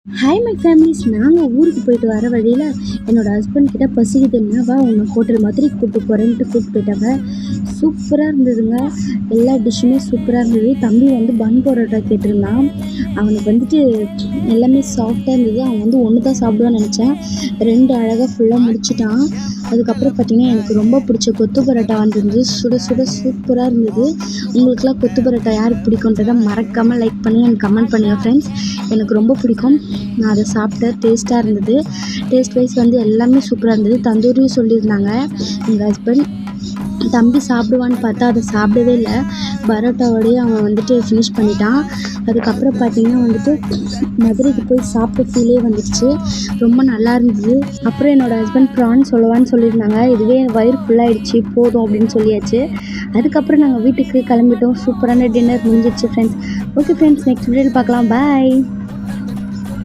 Hi my families. நாங்கள் ஊருக்கு போயிட்டு வர வழியில் என்னோடய ஹஸ்பண்ட் கிட்ட பசிக்குதுன்னா வா உன்னை ஹோட்டல் மாதிரி கூப்பிட்டு போகிறேன்ட்டு கூப்பிட்டு போயிட்டாங்க. சூப்பராக இருந்ததுங்க. எல்லா டிஷ்ஷுமே சூப்பராக இருந்தது. தம்பி வந்து பன் பரோட்டா கேட்டிருந்தான். அவனுக்கு வந்துட்டு எல்லாமே சாஃப்டாக இருந்தது. அவன் வந்து ஒன்று தான் சாப்பிடுவான்னு நினச்சேன். 2 அழகாக ஃபுல்லாக முடிச்சிட்டான். அதுக்கப்புறம் பார்த்திங்கன்னா எனக்கு ரொம்ப பிடிச்ச கொத்து பரோட்டா வந்துருந்தது. சுட சுட சூப்பராக இருந்தது. உங்களுக்குலாம் கொத்து பரோட்டா யாருக்கு பிடிக்குன்றதை மறக்காமல் லைக் பண்ணி எனக்கு கமெண்ட் பண்ணுங்கள் ஃப்ரெண்ட்ஸ். எனக்கு ரொம்ப பிடிக்கும். நான் அதை சாப்பிட்டேன். டேஸ்ட்டாக இருந்தது. டேஸ்ட் வைஸ் வந்து எல்லாமே சூப்பராக இருந்தது. தந்தூரியும் சொல்லியிருந்தாங்க எங்கள் ஹஸ்பண்ட். தம்பி சாப்பிடுவான்னு பார்த்தா அதை சாப்பிடவே இல்லை. பரோட்டாவோடையே அவன் வந்துட்டு ஃபினிஷ் பண்ணிட்டான். அதுக்கப்புறம் பார்த்திங்கன்னா வந்துட்டு மதுரைக்கு போய் சாப்பிட்ட ஃபீலே வந்துடுச்சு. ரொம்ப நல்லா இருந்தது. அப்புறம் என்னோடய ஹஸ்பண்ட் ப்ரான் சொல்லவான்னு சொல்லியிருந்தாங்க. இதுவே வயிறு ஃபுல்லாகிடுச்சு போதும் அப்படின்னு சொல்லியாச்சு. அதுக்கப்புறம் நாங்கள் வீட்டுக்கு கிளம்பிட்டோம். சூப்பரான டின்னர் முடிஞ்சிடுச்சு ஃப்ரெண்ட்ஸ். ஓகே ஃப்ரெண்ட்ஸ், நெக்ஸ்ட் வீடியோவில் பார்க்கலாம். பாய்.